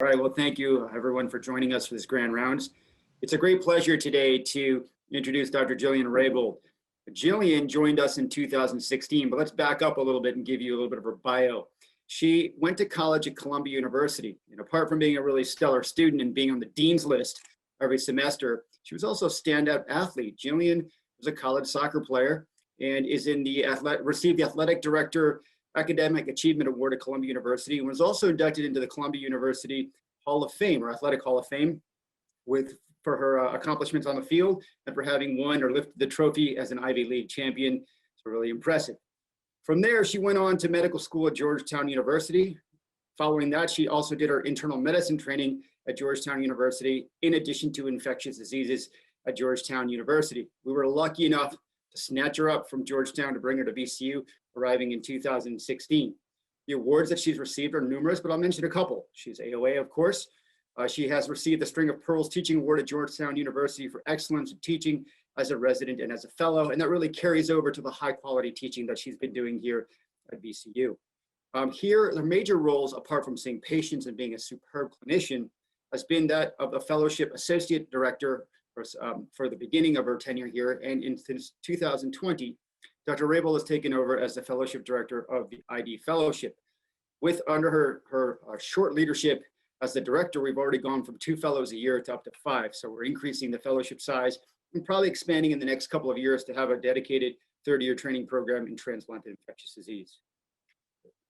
All right, well, thank you everyone for joining us for this grand rounds. It's a great pleasure today to introduce Dr. Jillian Raybull. Jillian joined us in 2016, but let's back up a little bit and give you a little bit of her bio. She went to college at Columbia University, and apart from being a really stellar student and being on the dean's list every semester, she was also a standout athlete. Jillian was a college soccer player and is in the received the athletic director Academic Achievement Award at Columbia University, and was also inducted into the Columbia University Hall of Fame, or Athletic Hall of Fame, for her accomplishments on the field and for having won or lifted the trophy as an Ivy League champion. So really impressive. From there, she went on to medical school at Georgetown University. Following that, she also did her internal medicine training at Georgetown University, in addition to infectious diseases at Georgetown University. We were lucky enough to snatch her up from Georgetown to bring her to VCU, arriving in 2016. The awards that she's received are numerous, but I'll mention a couple. She's AOA, of course. She has received the String of Pearls Teaching Award at Georgetown University for excellence in teaching as a resident and as a fellow, and that really carries over to the high quality teaching that she's been doing here at VCU. Here, the major roles, apart from seeing patients and being a superb clinician, has been that of a fellowship associate director for the beginning of her tenure here, and since 2020, Dr. Raybould has taken over as the fellowship director of the ID Fellowship. Under her short leadership as the director, we've already gone from 2 fellows a year to up to 5. So we're increasing the fellowship size and probably expanding in the next couple of years to have a dedicated 30-year training program in transplanted infectious disease.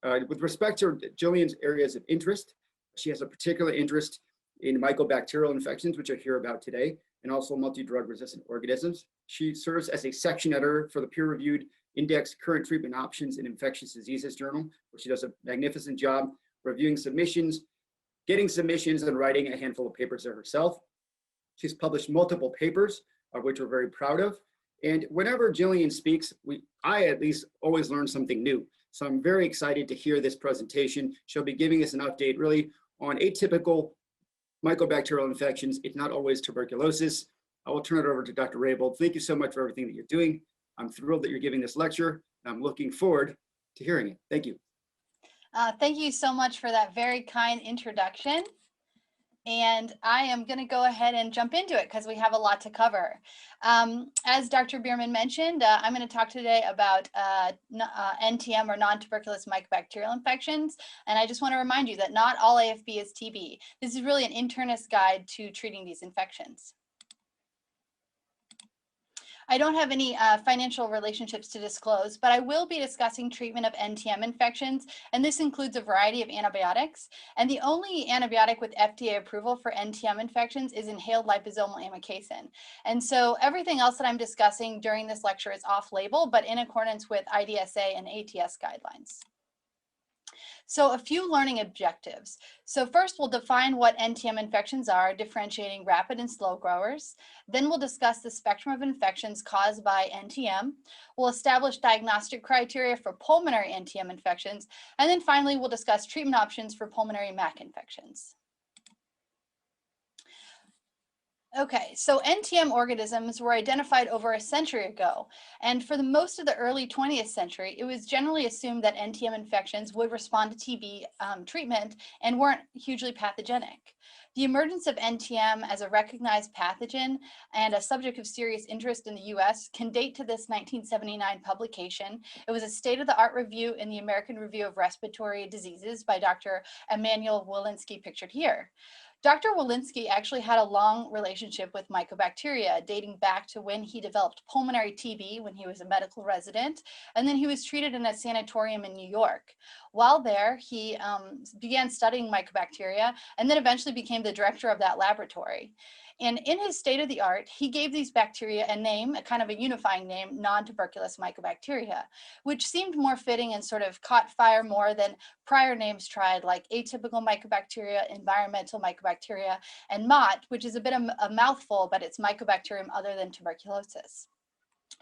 With respect to Jillian's areas of interest, she has a particular interest in mycobacterial infections, which you'll hear about today, and also multi-drug resistant organisms. She serves as a section editor for the peer-reviewed Index Current Treatment Options in Infectious Diseases Journal, where she does a magnificent job reviewing submissions, getting submissions, and writing a handful of papers herself. She's published multiple papers, of which we're very proud of. And whenever Jillian speaks, I at least always learn something new. So I'm very excited to hear this presentation. She'll be giving us an update really on atypical mycobacterial infections. It's not always tuberculosis. I will turn it over to Dr. Raybould. Thank you so much for everything that you're doing. I'm thrilled that you're giving this lecture. I'm looking forward to hearing it. Thank you. Thank you so much for that very kind introduction. And I am going to go ahead and jump into it because we have a lot to cover. As Dr. Bierman mentioned, I'm going to talk today about NTM, or non-tuberculous mycobacterial infections. And I just want to remind you that not all AFB is TB. This is really an internist guide to treating these infections. I don't have any financial relationships to disclose, but I will be discussing treatment of NTM infections, and this includes a variety of antibiotics. And the only antibiotic with FDA approval for NTM infections is inhaled liposomal amikacin. And so everything else that I'm discussing during this lecture is off-label, but in accordance with IDSA and ATS guidelines. So a few learning objectives. So first, we'll define what NTM infections are, differentiating rapid and slow growers. Then we'll discuss the spectrum of infections caused by NTM. We'll establish diagnostic criteria for pulmonary NTM infections. And then finally, we'll discuss treatment options for pulmonary MAC infections. Okay, so NTM organisms were identified over a century ago, and for the most of the early 20th century, it was generally assumed that NTM infections would respond to TB treatment and weren't hugely pathogenic. The emergence of NTM as a recognized pathogen and a subject of serious interest in the US can date to this 1979 publication. It was a state-of-the-art review in the American Review of Respiratory Diseases by Dr. Emanuel Walensky, pictured here. Dr. Walensky actually had a long relationship with mycobacteria, dating back to when he developed pulmonary TB when he was a medical resident, and then he was treated in a sanatorium in New York. While there, he began studying mycobacteria and then eventually became the director of that laboratory. And in his state-of-the-art, he gave these bacteria a name, a kind of a unifying name, non-tuberculous mycobacteria, which seemed more fitting and sort of caught fire more than prior names tried, like atypical mycobacteria, environmental mycobacteria, and MOT, which is a bit of a mouthful, but it's mycobacterium other than tuberculosis.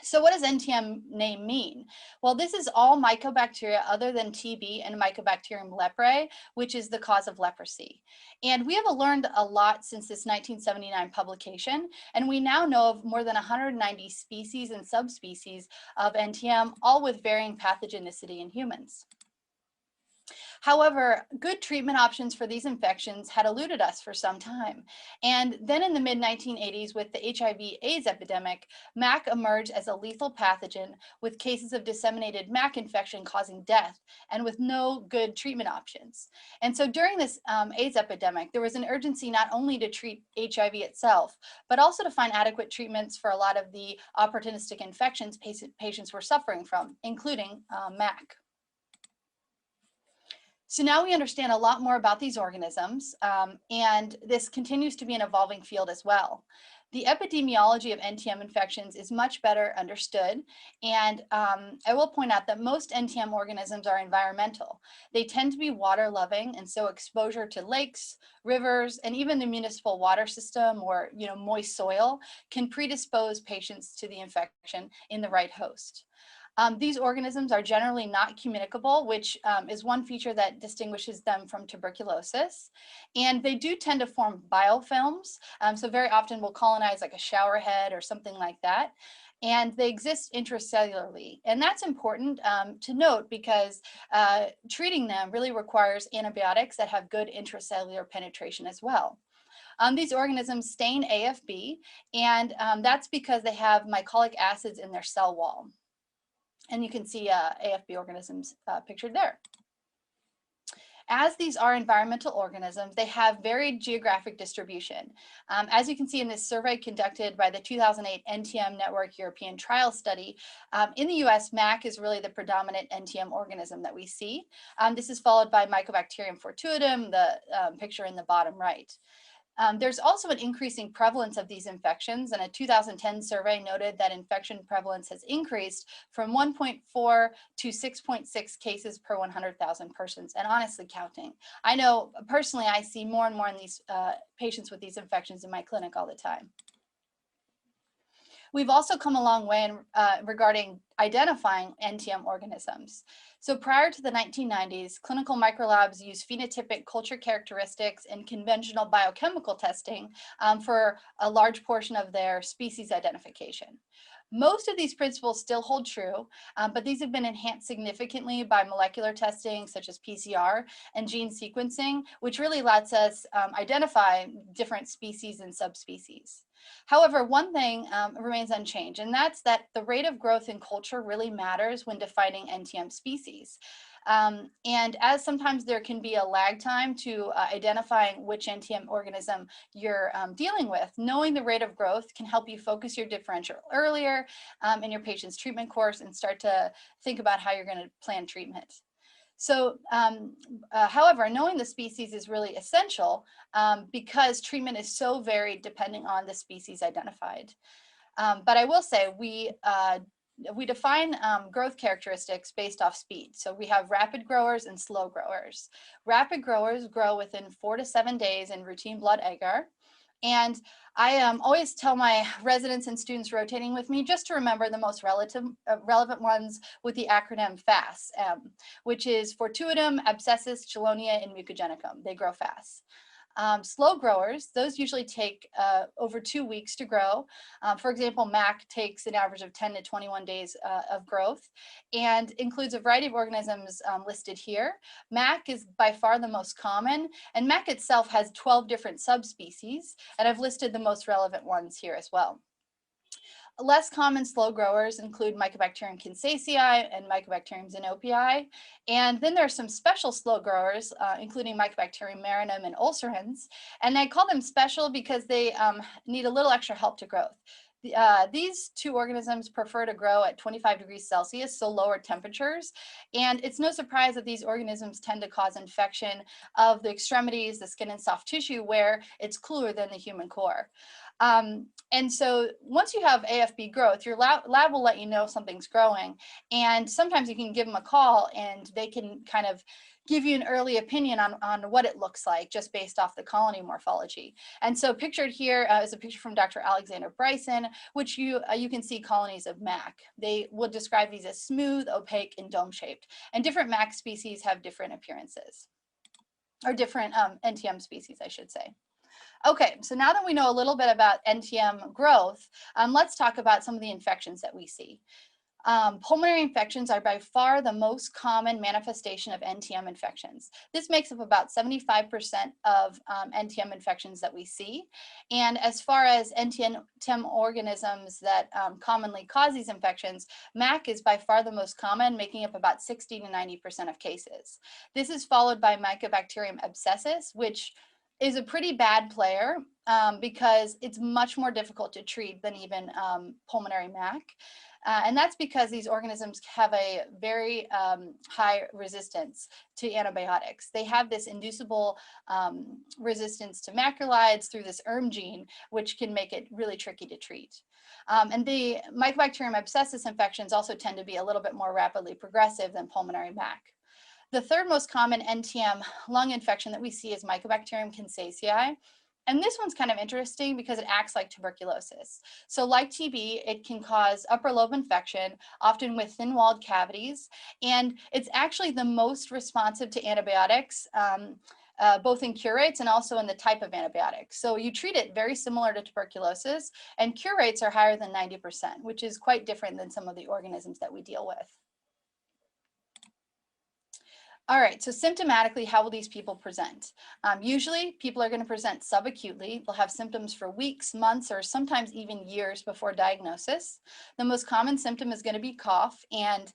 So what does NTM name mean? Well, this is all mycobacteria other than TB and Mycobacterium leprae, which is the cause of leprosy. And we have learned a lot since this 1979 publication, and we now know of more than 190 species and subspecies of NTM, all with varying pathogenicity in humans. However, good treatment options for these infections had eluded us for some time. And then in the mid-1980s, with the HIV/AIDS epidemic, MAC emerged as a lethal pathogen with cases of disseminated MAC infection causing death and with no good treatment options. And so during this AIDS epidemic, there was an urgency not only to treat HIV itself, but also to find adequate treatments for a lot of the opportunistic infections patients were suffering from, including MAC. So now we understand a lot more about these organisms, and this continues to be an evolving field as well. The epidemiology of NTM infections is much better understood, and I will point out that most NTM organisms are environmental. They tend to be water-loving, and so exposure to lakes, rivers, and even the municipal water system or moist soil can predispose patients to the infection in the right host. These organisms are generally not communicable, which is one feature that distinguishes them from tuberculosis. And they do tend to form biofilms, so very often will colonize like a shower head or something like that. And they exist intracellularly. And that's important to note because treating them really requires antibiotics that have good intracellular penetration as well. These organisms stain AFB, and that's because they have mycolic acids in their cell wall. And you can see AFB organisms pictured there. As these are environmental organisms, they have varied geographic distribution. As you can see in this survey conducted by the 2008 NTM Network European Trial Study, in the US, MAC is really the predominant NTM organism that we see. This is followed by Mycobacterium fortuitum, the picture in the bottom right. There's also an increasing prevalence of these infections, and a 2010 survey noted that infection prevalence has increased from 1.4 to 6.6 cases per 100,000 persons, and honestly counting. I know personally I see more and more in these patients with these infections in my clinic all the time. We've also come a long way regarding identifying NTM organisms. So prior to the 1990s, clinical microlabs used phenotypic culture characteristics and conventional biochemical testing for a large portion of their species identification. Most of these principles still hold true, but these have been enhanced significantly by molecular testing such as PCR and gene sequencing, which really lets us identify different species and subspecies. However, one thing remains unchanged, and that's that the rate of growth in culture really matters when defining NTM species. And as sometimes there can be a lag time to identifying which NTM organism you're dealing with, knowing the rate of growth can help you focus your differential earlier in your patient's treatment course and start to think about how you're going to plan treatment. So, however, knowing the species is really essential because treatment is so varied depending on the species identified. But I will say we define growth characteristics based off speed. So we have rapid growers and slow growers. Rapid growers grow within 4 to 7 days in routine blood agar. And I always tell my residents and students rotating with me just to remember the most relevant ones with the acronym FAS, which is Fortuitum, Abscessus, Chelonia, and Mucogenicum. They grow fast. Slow growers, those usually take over 2 weeks to grow. For example, MAC takes an average of 10 to 21 days of growth and includes a variety of organisms listed here. MAC is by far the most common, and MAC itself has 12 different subspecies, and I've listed the most relevant ones here as well. Less common slow growers include Mycobacterium Canceri and Mycobacterium xenopii. And then there are some special slow growers, including Mycobacterium marinum and ulcerans. And I call them special because they need a little extra help to growth. These two organisms prefer to grow at 25 degrees Celsius, so lower temperatures. And it's no surprise that these organisms tend to cause infection of the extremities, the skin, and soft tissue where it's cooler than the human core. And so once you have AFB growth, your lab will let you know something's growing. And sometimes you can give them a call and they can kind of give you an early opinion on what it looks like just based off the colony morphology. And so pictured here is a picture from Dr. Alexander Bryson, which you can see colonies of MAC. They will describe these as smooth, opaque, and dome-shaped. And different MAC species have different appearances, or different NTM species, I should say. Okay, so now that we know a little bit about NTM growth, let's talk about some of the infections that we see. Pulmonary infections are by far the most common manifestation of NTM infections. This makes up about 75% of NTM infections that we see. And as far as Ntm organisms that commonly cause these infections, MAC is by far the most common, making up about 60 to 90% of cases. This is followed by Mycobacterium abscessus, which is a pretty bad player because it's much more difficult to treat than even pulmonary MAC. And that's because these organisms have a very high resistance to antibiotics. They have this inducible resistance to macrolides through this gene, which can make it really tricky to treat. And the Mycobacterium abscessus infections also tend to be a little bit more rapidly progressive than pulmonary MAC. The third most common NTM lung infection that we see is Mycobacterium Canceri. And this one's kind of interesting because it acts like tuberculosis. So like TB, it can cause upper lobe infection, often with thin-walled cavities. And it's actually the most responsive to antibiotics, both in cure rates and also in the type of antibiotics. So you treat it very similar to tuberculosis, and cure rates are higher than 90%, which is quite different than some of the organisms that we deal with. All right, so symptomatically, how will these people present? Usually, people are going to present subacutely. They'll have symptoms for weeks, months, or sometimes even years before diagnosis. The most common symptom is going to be cough, and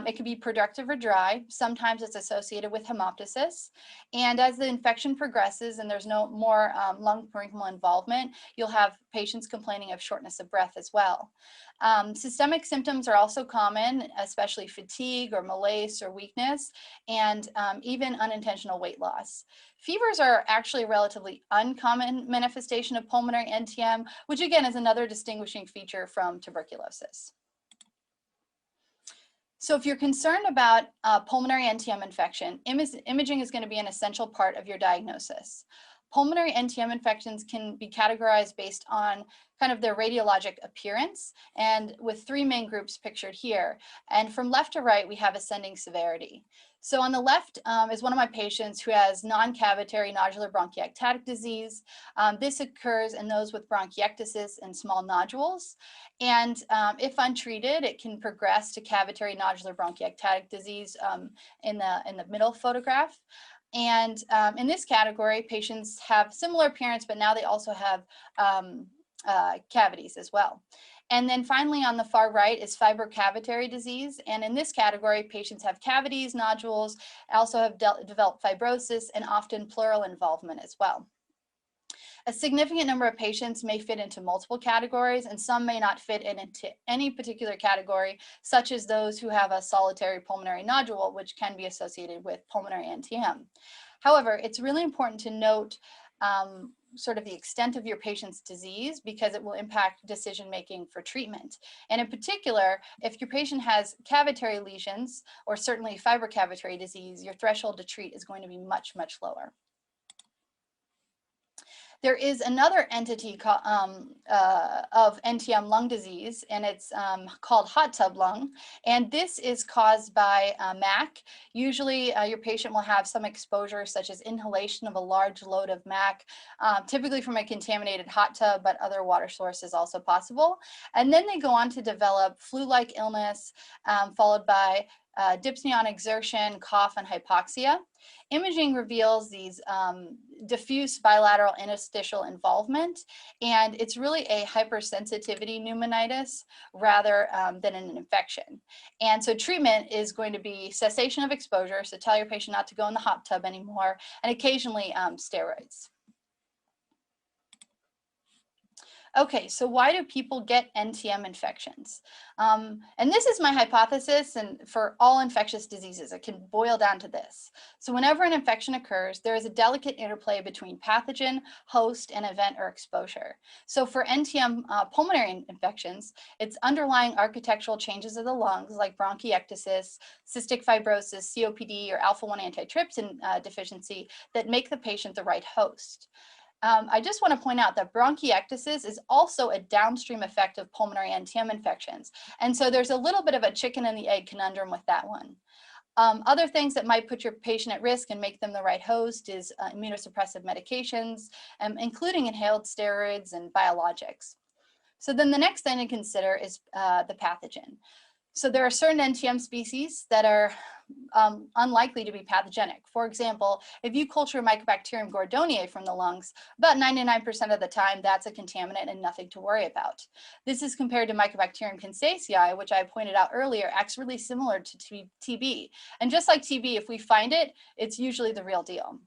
it can be productive or dry. Sometimes it's associated with hemoptysis. And as the infection progresses and there's no more lung parenchymal involvement, you'll have patients complaining of shortness of breath as well. Systemic symptoms are also common, especially fatigue or malaise or weakness, and even unintentional weight loss. Fevers are actually a relatively uncommon manifestation of pulmonary NTM, which again is another distinguishing feature from tuberculosis. So if you're concerned about pulmonary NTM infection, imaging is going to be an essential part of your diagnosis. Pulmonary NTM infections can be categorized based on kind of their radiologic appearance, and with three main groups pictured here. And from left to right, we have ascending severity. So on the left is one of my patients who has non-cavitary nodular bronchiectatic disease. This occurs in those with bronchiectasis and small nodules. And if untreated, it can progress to cavitary nodular bronchiectatic disease in the middle photograph. And in this category, patients have similar appearance, but now they also have cavities as well. And then finally on the far right is fibrocavitary disease. And in this category, patients have cavities, nodules, also have developed fibrosis, and often pleural involvement as well. A significant number of patients may fit into multiple categories, and some may not fit into any particular category, such as those who have a solitary pulmonary nodule, which can be associated with pulmonary NTM. However, it's really important to note sort of the extent of your patient's disease, because it will impact decision-making for treatment. And in particular, if your patient has cavitary lesions, or certainly fibrocavitary disease, your threshold to treat is going to be much, much lower. There is another entity of NTM lung disease, and it's called hot tub lung. And this is caused by MAC. Usually your patient will have some exposure, such as inhalation of a large load of MAC, typically from a contaminated hot tub, but other water source is also possible. And then they go on to develop flu-like illness, followed by dyspnea on exertion, cough, and hypoxia. Imaging reveals these diffuse bilateral interstitial involvement, and it's really a hypersensitivity pneumonitis rather than an infection. And so treatment is going to be cessation of exposure, so tell your patient not to go in the hot tub anymore, and occasionally steroids. Okay, so why do people get NTM infections? And this is my hypothesis, and for all infectious diseases, it can boil down to this. So whenever an infection occurs, there is a delicate interplay between pathogen, host, and event or exposure. So for NTM pulmonary infections, it's underlying architectural changes of the lungs, like bronchiectasis, cystic fibrosis, COPD, or alpha-1 antitrypsin deficiency, that make the patient the right host. I just want to point out that bronchiectasis is also a downstream effect of pulmonary NTM infections. And so there's a little bit of a chicken and the egg conundrum with that one. Other things that might put your patient at risk and make them the right host is immunosuppressive medications, including inhaled steroids and biologics. So then the next thing to consider is the pathogen. So there are certain NTM species that are unlikely to be pathogenic. For example, if you culture Mycobacterium gordoniae from the lungs, about 99% of the time that's a contaminant and nothing to worry about. This is compared to Mycobacterium Canceri, which I pointed out earlier, acts really similar to TB. And just like TB, if we find it, it's usually the real deal.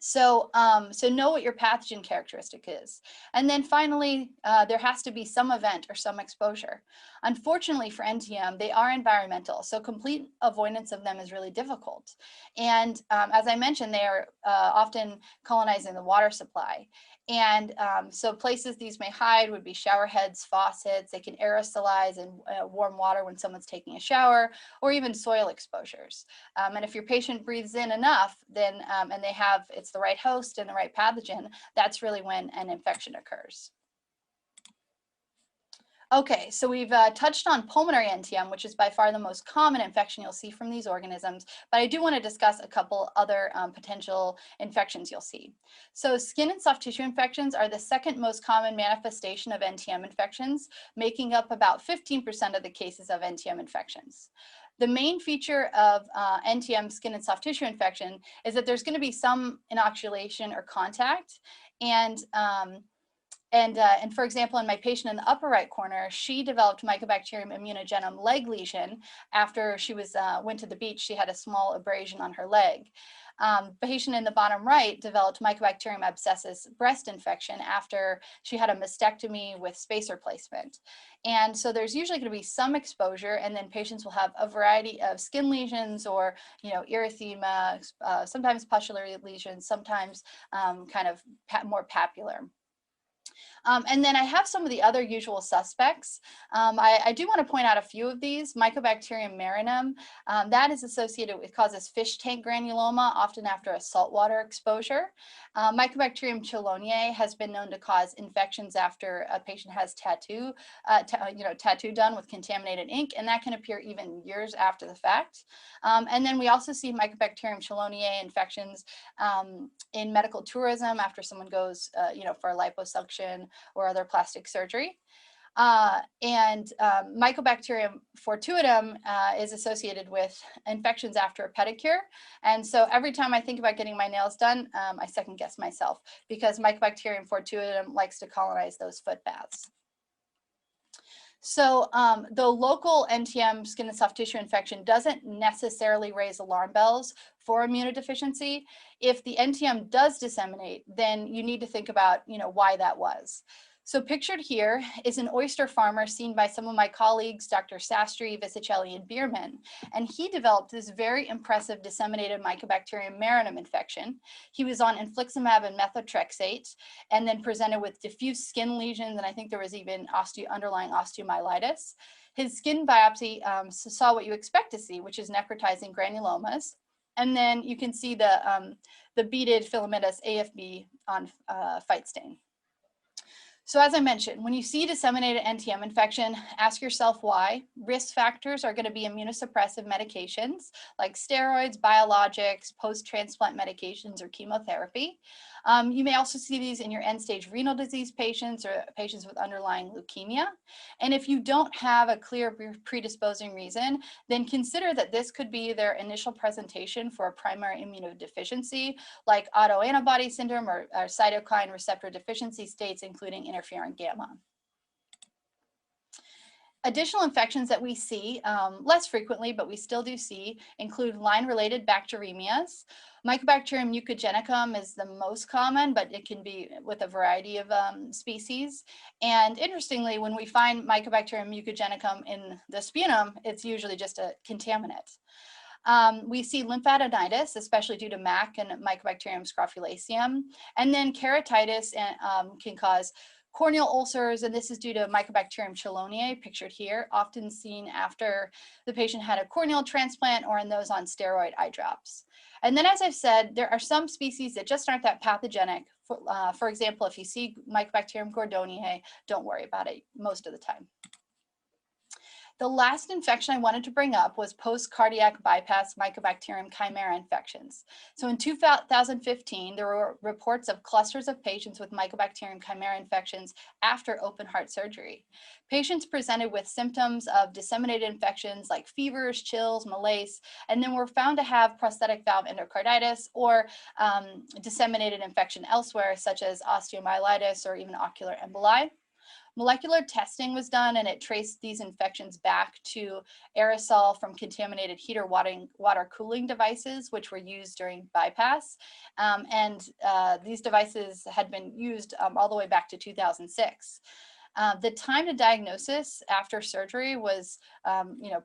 So know what your pathogen characteristic is. And then finally, there has to be some event or some exposure. Unfortunately for NTM, they are environmental, so complete avoidance of them is really difficult. And as I mentioned, they are often colonizing the water supply. And so places these may hide would be shower heads, faucets. They can aerosolize in warm water when someone's taking a shower, or even soil exposures. And if your patient breathes in enough, then and they have it's the right host and the right pathogen, that's really when an infection occurs. Okay, so we've touched on pulmonary NTM, which is by far the most common infection you'll see from these organisms, but I do want to discuss a couple other potential infections you'll see. So skin and soft tissue infections are the second most common manifestation of NTM infections, making up about 15% of the cases of NTM infections. The main feature of NTM skin and soft tissue infection is that there's going to be some inoculation or contact, and for example, in my patient in the upper right corner, she developed Mycobacterium immunogenum leg lesion after she went to the beach. She had a small abrasion on her leg. Patient in the bottom right developed Mycobacterium abscessus breast infection after she had a mastectomy with spacer placement. And so there's usually going to be some exposure, and then patients will have a variety of skin lesions or, erythema, sometimes pustular lesions, sometimes kind of more papular. And then I have some of the other usual suspects. I do want to point out a few of these. Mycobacterium marinum, that is associated with causes fish tank granuloma, often after a saltwater exposure. Mycobacterium chelonae has been known to cause infections after a patient has tattoo done with contaminated ink, and that can appear even years after the fact. And then we also see Mycobacterium chelonae infections in medical tourism after someone goes, for a liposuction or other plastic surgery. Mycobacterium fortuitum is associated with infections after a pedicure. And so every time I think about getting my nails done, I second guess myself because Mycobacterium fortuitum likes to colonize those foot baths. So the local NTM skin and soft tissue infection doesn't necessarily raise alarm bells for immunodeficiency. If the NTM does disseminate, then you need to think about, why that was. So pictured here is an oyster farmer seen by some of my colleagues, Dr. Sastry, Vicicelli, and Bierman, and he developed this very impressive disseminated Mycobacterium marinum infection. He was on infliximab and methotrexate, and then presented with diffuse skin lesions, and I think there was even underlying osteomyelitis. His skin biopsy saw what you expect to see, which is necrotizing granulomas, and then you can see the beaded filamentous AFB on phyte stain. So as I mentioned, when you see disseminated NTM infection, ask yourself why. Risk factors are going to be immunosuppressive medications like steroids, biologics, post-transplant medications, or chemotherapy. You may also see these in your end-stage renal disease patients or patients with underlying leukemia. And if you don't have a clear predisposing reason, then consider that this could be their initial presentation for a primary immunodeficiency like autoantibody syndrome or cytokine receptor deficiency states, including interferon gamma. Additional infections that we see less frequently, but we still do see, include line-related bacteremias. Mycobacterium Mucogenicum is the most common, but it can be with a variety of species. And interestingly, when we find Mycobacterium Mucogenicum in the sputum, it's usually just a contaminant. We see lymphadenitis, especially due to MAC and Mycobacterium scrofulaceum. And then keratitis can cause corneal ulcers, and this is due to Mycobacterium chelonae, pictured here, often seen after the patient had a corneal transplant or in those on steroid eye drops. And then, as I've said, there are some species that just aren't that pathogenic. For example, if you see Mycobacterium gordoniae, don't worry about it most of the time. The last infection I wanted to bring up was post-cardiac bypass Mycobacterium chimera infections. So in 2015, there were reports of clusters of patients with Mycobacterium chimera infections after open heart surgery. Patients presented with symptoms of disseminated infections like fevers, chills, malaise, and then were found to have prosthetic valve endocarditis or disseminated infection elsewhere, such as osteomyelitis or even ocular emboli. Molecular testing was done, and it traced these infections back to aerosol from contaminated heater water cooling devices, which were used during bypass. These devices had been used all the way back to 2006. The time to diagnosis after surgery was,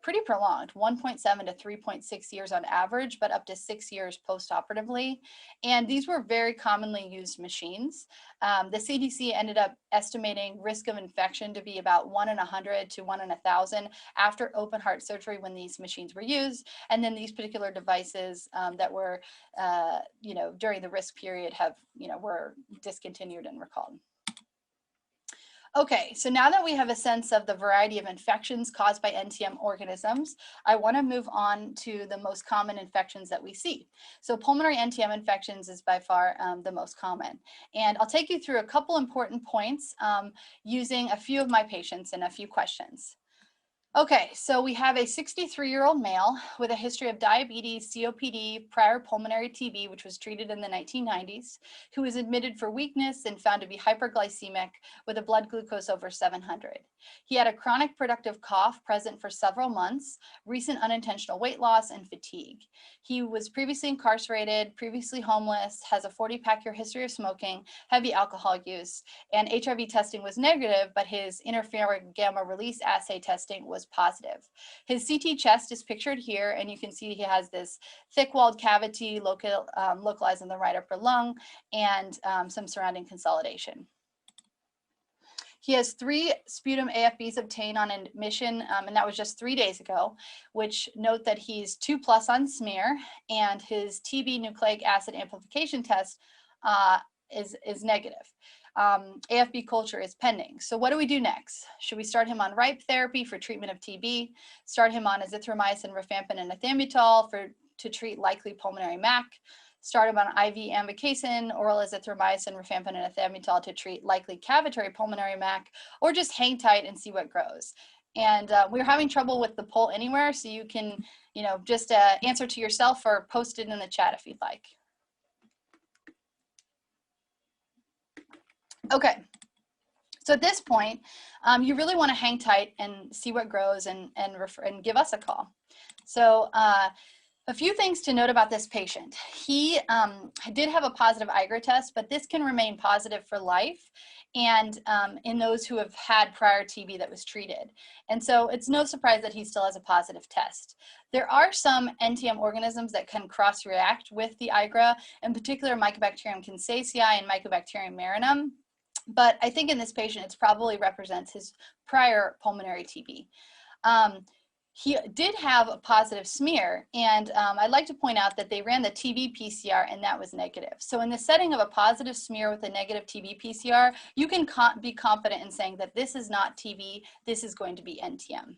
pretty prolonged, 1.7 to 3.6 years on average, but up to 6 years post-operatively. And these were very commonly used machines. The CDC ended up estimating risk of infection to be about 1 in 100 to 1 in 1,000 after open heart surgery when these machines were used. And then these particular devices that were, during the risk period were discontinued and recalled. Okay, so now that we have a sense of the variety of infections caused by NTM organisms, I want to move on to the most common infections that we see. So pulmonary NTM infections is by far the most common. And I'll take you through a couple important points using a few of my patients and a few questions. Okay, so we have a 63-year-old male with a history of diabetes, COPD, prior pulmonary TB, which was treated in the 1990s, who was admitted for weakness and found to be hyperglycemic with a blood glucose over 700. He had a chronic productive cough present for several months, recent unintentional weight loss, and fatigue. He was previously incarcerated, previously homeless, has a 40-pack year history of smoking, heavy alcohol use, and HIV testing was negative, but his interferon gamma release assay testing was positive. His CT chest is pictured here, and you can see he has this thick-walled cavity localized in the right upper lung and some surrounding consolidation. He has 3 sputum AFBs obtained on admission, and that was just 3 days ago, which note that he's 2+ on smear, and his TB nucleic acid amplification test is negative. AFB culture is pending. So what do we do next? Should we start him on RIPE therapy for treatment of TB, start him on azithromycin, rifampin, and ethambutol to treat likely pulmonary MAC, start him on IV amikacin, oral azithromycin, rifampin, and ethambutol to treat likely cavitary pulmonary MAC, or just hang tight and see what grows? And we're having trouble with the poll anywhere, so you can, just answer to yourself or post it in the chat if you'd like. Okay, so at this point, you really want to hang tight and see what grows and give us a call. So a few things to note about this patient. He did have a positive IGRA test, but this can remain positive for life and in those who have had prior TB that was treated. And so it's no surprise that he still has a positive test. There are some NTM organisms that can cross-react with the IGRA, in particular Mycobacterium Canceri and Mycobacterium marinum. But I think in this patient, it probably represents his prior pulmonary TB. He did have a positive smear, and I'd like to point out that they ran the TB PCR, and that was negative. So in the setting of a positive smear with a negative TB PCR, you can be confident in saying that this is not TB, this is going to be NTM.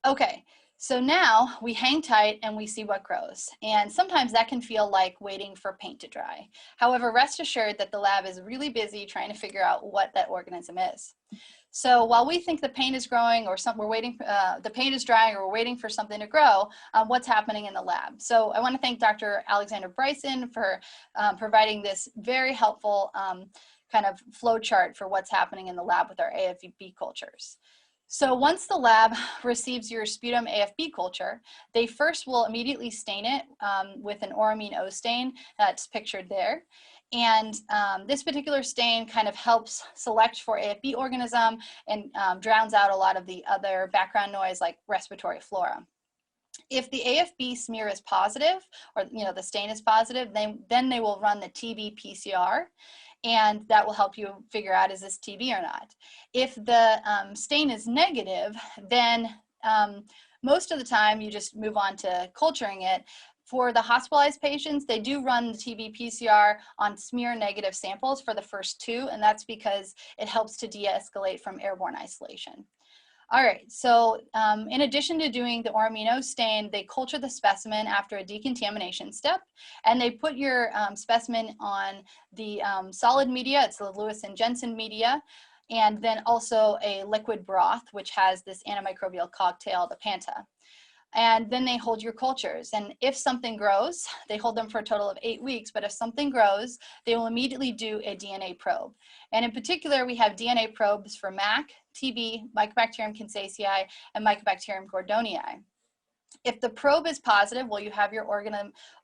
Okay. So now we hang tight and we see what grows. And sometimes that can feel like waiting for paint to dry. However, rest assured that the lab is really busy trying to figure out what that organism is. So while we think the paint is growing or the paint is drying or we're waiting for something to grow, what's happening in the lab? So I want to thank Dr. Alexander Bryson for providing this very helpful kind of flow chart for what's happening in the lab with our AFB cultures. So once the lab receives your sputum AFB culture, they first will immediately stain it with an auramine O stain that's pictured there. And this particular stain kind of helps select for AFB organism and drowns out a lot of the other background noise like respiratory flora. If the AFB smear is positive, or the stain is positive, then they will run the TB PCR. And that will help you figure out, is this TB or not? If the stain is negative, then most of the time you just move on to culturing it. For the hospitalized patients, they do run the TB PCR on smear negative samples for the first 2, and that's because it helps to de-escalate from airborne isolation. All right, so in addition to doing the Oramino stain, they culture the specimen after a decontamination step, and they put your specimen on the solid media, it's the Lewis and Jensen media, and then also a liquid broth, which has this antimicrobial cocktail, the Panta. And then they hold your cultures. And if something grows, they hold them for a total of 8 weeks, but if something grows, they will immediately do a DNA probe. And in particular, we have DNA probes for MAC, TB, Mycobacterium Canceri, and Mycobacterium gordonii. If the probe is positive, well, you have your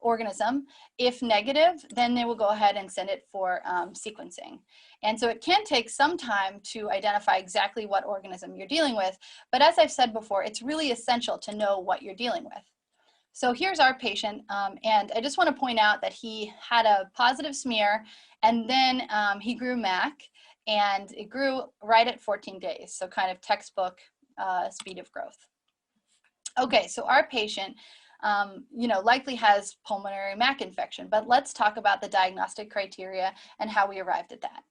organism. If negative, then they will go ahead and send it for sequencing. And so it can take some time to identify exactly what organism you're dealing with. But as I've said before, it's really essential to know what you're dealing with. So here's our patient. And I just want to point out that he had a positive smear, and then he grew MAC, and it grew right at 14 days. So kind of textbook speed of growth. Okay, so our patient, likely has pulmonary MAC infection, but let's talk about the diagnostic criteria and how we arrived at that.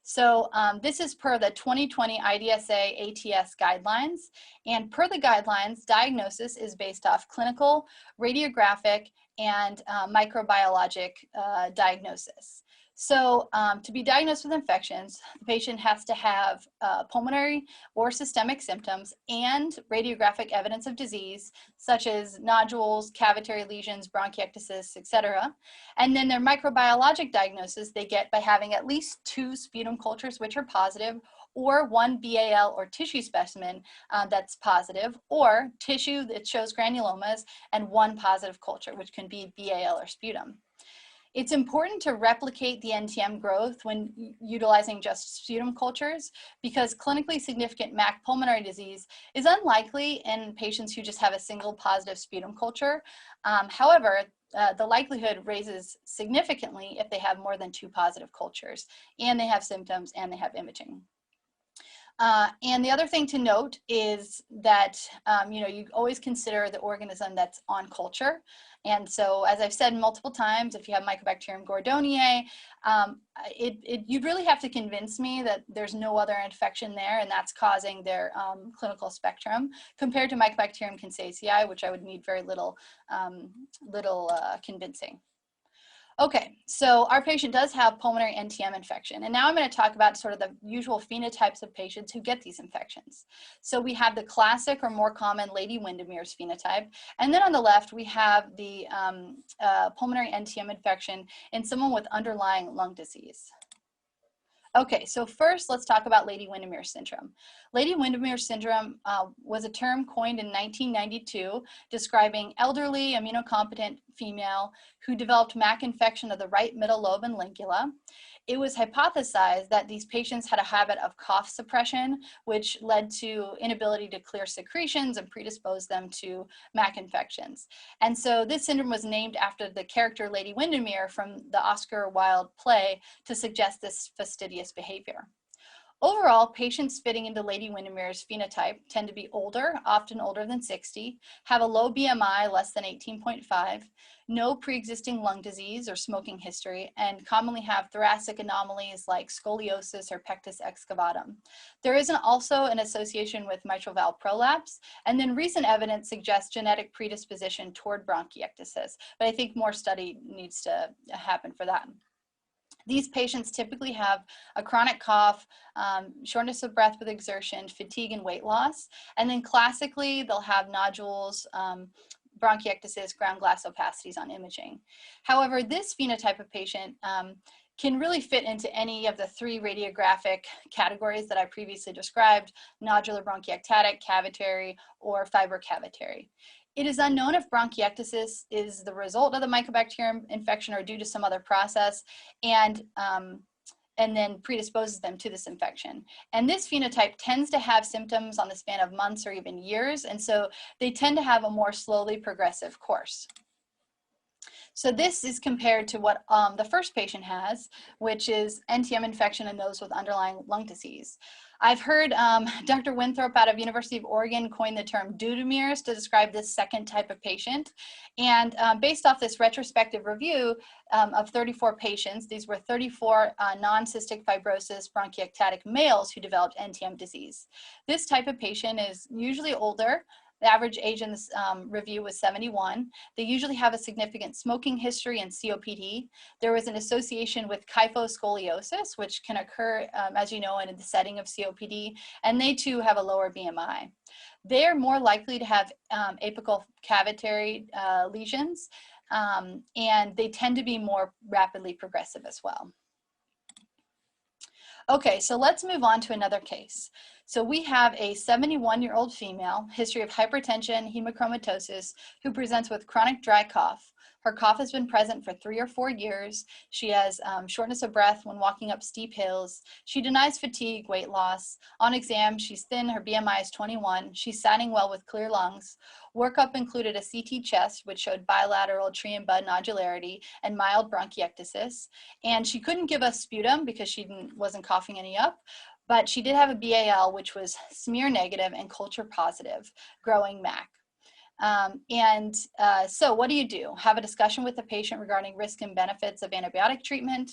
So this is per the 2020 IDSA ATS guidelines, and per the guidelines, diagnosis is based off clinical, radiographic, and microbiologic diagnosis. So to be diagnosed with infections, the patient has to have pulmonary or systemic symptoms and radiographic evidence of disease, such as nodules, cavitary lesions, bronchiectasis, etc. And then their microbiologic diagnosis they get by having at least 2 sputum cultures which are positive, or 1 BAL or tissue specimen that's positive, or tissue that shows granulomas, and 1 positive culture, which can be BAL or sputum. It's important to replicate the NTM growth when utilizing just sputum cultures, because clinically significant MAC pulmonary disease is unlikely in patients who just have a single positive sputum culture. However, the likelihood raises significantly if they have more than 2 positive cultures, and they have symptoms, and they have imaging. And the other thing to note is that you always consider the organism that's on culture. And so, as I've said multiple times, if you have Mycobacterium gordonii, you'd really have to convince me that there's no other infection there, and that's causing their clinical spectrum, compared to Mycobacterium Canceri, which I would need very little convincing. Okay, so our patient does have pulmonary NTM infection, and now I'm going to talk about sort of the usual phenotypes of patients who get these infections. So we have the classic or more common Lady Windermere's phenotype, and then on the left we have the pulmonary NTM infection in someone with underlying lung disease. Okay, so first let's talk about Lady Windermere syndrome. Lady Windermere syndrome was a term coined in 1992 describing elderly, immunocompetent female who developed MAC infection of the right middle lobe and lingula. It was hypothesized that these patients had a habit of cough suppression, which led to inability to clear secretions and predisposed them to MAC infections. And so this syndrome was named after the character Lady Windermere from the Oscar Wilde play to suggest this fastidious behavior. Overall, patients fitting into Lady Windermere's phenotype tend to be older, often older than 60, have a low BMI, less than 18.5, no pre-existing lung disease or smoking history, and commonly have thoracic anomalies like scoliosis or pectus excavatum. There is also an association with mitral valve prolapse, and then recent evidence suggests genetic predisposition toward bronchiectasis, but I think more study needs to happen for that. These patients typically have a chronic cough, shortness of breath with exertion, fatigue, and weight loss. And then classically, they'll have nodules, bronchiectasis, ground glass opacities on imaging. However, this phenotype of patient can really fit into any of the 3 radiographic categories that I previously described: nodular bronchiectatic, cavitary, or fibrocavitary. It is unknown if bronchiectasis is the result of the Mycobacterium infection or due to some other process, and then predisposes them to this infection. And this phenotype tends to have symptoms on the span of months or even years, and so they tend to have a more slowly progressive course. So this is compared to what the first patient has, which is NTM infection in those with underlying lung disease. I've heard Dr. Winthrop out of University of Oregon coin the term deuteromeres to describe this second type of patient. And based off this retrospective review of 34 patients, these were 34 non-cystic fibrosis bronchiectatic males who developed NTM disease. This type of patient is usually older. The average age in this review was 71. They usually have a significant smoking history and COPD. There was an association with kyphoscoliosis, which can occur, as you know, in the setting of COPD, and they too have a lower BMI. They are more likely to have apical cavitary lesions, and they tend to be more rapidly progressive as well. Okay, so let's move on to another case. So we have a 71-year-old female, history of hypertension, hemochromatosis, who presents with chronic dry cough. Her cough has been present for 3 or 4 years. She has shortness of breath when walking up steep hills. She denies fatigue, weight loss. On exam, she's thin, her BMI is 21. She's signing well with clear lungs. Workup included a CT chest, which showed bilateral tree and bud nodularity and mild bronchiectasis. And she couldn't give us sputum because she wasn't coughing any up. But she did have a BAL, which was smear negative and culture positive, growing MAC. So what do? Have a discussion with the patient regarding risk and benefits of antibiotic treatment,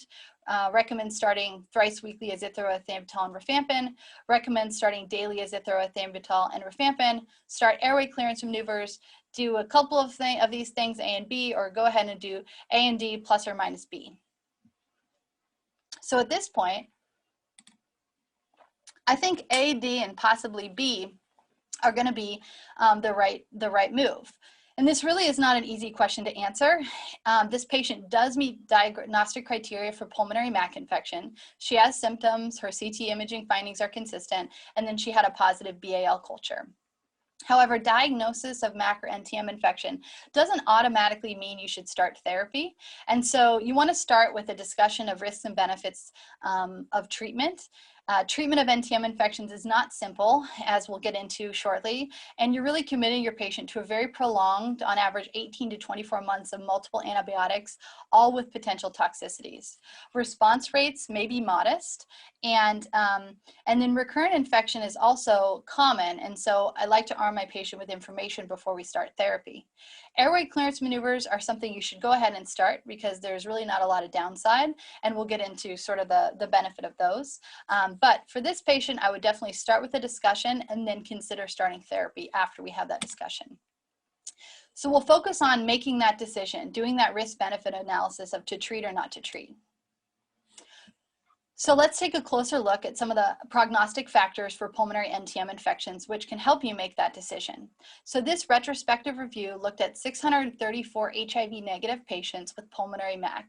recommend starting thrice weekly azithromycin and rifampin, recommend starting daily azithromycin and rifampin, start airway clearance maneuvers, do a couple of these things, A and B, or go ahead and do A and D plus or minus B. So at this point, I think A, D, and possibly B are going to be the right move. And this really is not an easy question to answer. This patient does meet diagnostic criteria for pulmonary MAC infection. She has symptoms, her CT imaging findings are consistent, and then she had a positive BAL culture. However, diagnosis of MAC or NTM infection doesn't automatically mean you should start therapy. And so you want to start with a discussion of risks and benefits of treatment. Treatment of NTM infections is not simple, as we'll get into shortly, and you're really committing your patient to a very prolonged, on average 18 to 24 months of multiple antibiotics, all with potential toxicities. Response rates may be modest, and then recurrent infection is also common, and so I like to arm my patient with information before we start therapy. Airway clearance maneuvers are something you should go ahead and start because there's really not a lot of downside, and we'll get into sort of the benefit of those. But for this patient, I would definitely start with a discussion and then consider starting therapy after we have that discussion. So we'll focus on making that decision, doing that risk-benefit analysis of to treat or not to treat. So let's take a closer look at some of the prognostic factors for pulmonary NTM infections, which can help you make that decision. So this retrospective review looked at 634 HIV-negative patients with pulmonary MAC.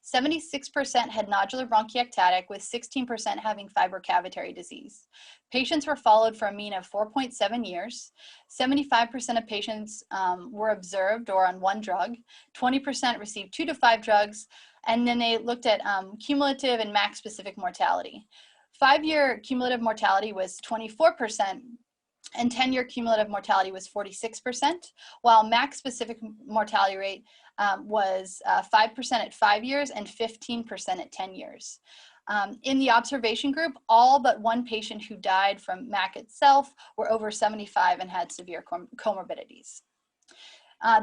76% had nodular bronchiectatic, with 16% having fibrocavitary disease. Patients were followed for a mean of 4.7 years. 75% of patients were observed or on one drug. 20% received 2 to 5 drugs. And then they looked at cumulative and MAC-specific mortality. 5-year cumulative mortality was 24%, and 10-year cumulative mortality was 46%, while MAC-specific mortality rate was 5% at 5 years and 15% at 10 years. In the observation group, all but one patient who died from MAC itself were over 75 and had severe comorbidities.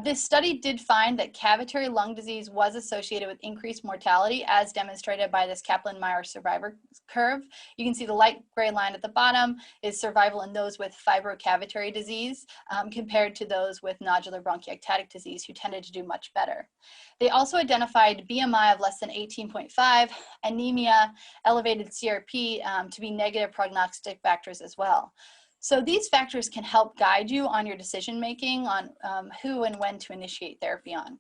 This study did find that cavitary lung disease was associated with increased mortality, as demonstrated by this Kaplan-Meier survivor curve. You can see the light gray line at the bottom is survival in those with fibrocavitary disease compared to those with nodular bronchiectatic disease, who tended to do much better. They also identified BMI of less than 18.5, anemia, elevated CRP to be negative prognostic factors as well. So these factors can help guide you on your decision-making on who and when to initiate therapy on.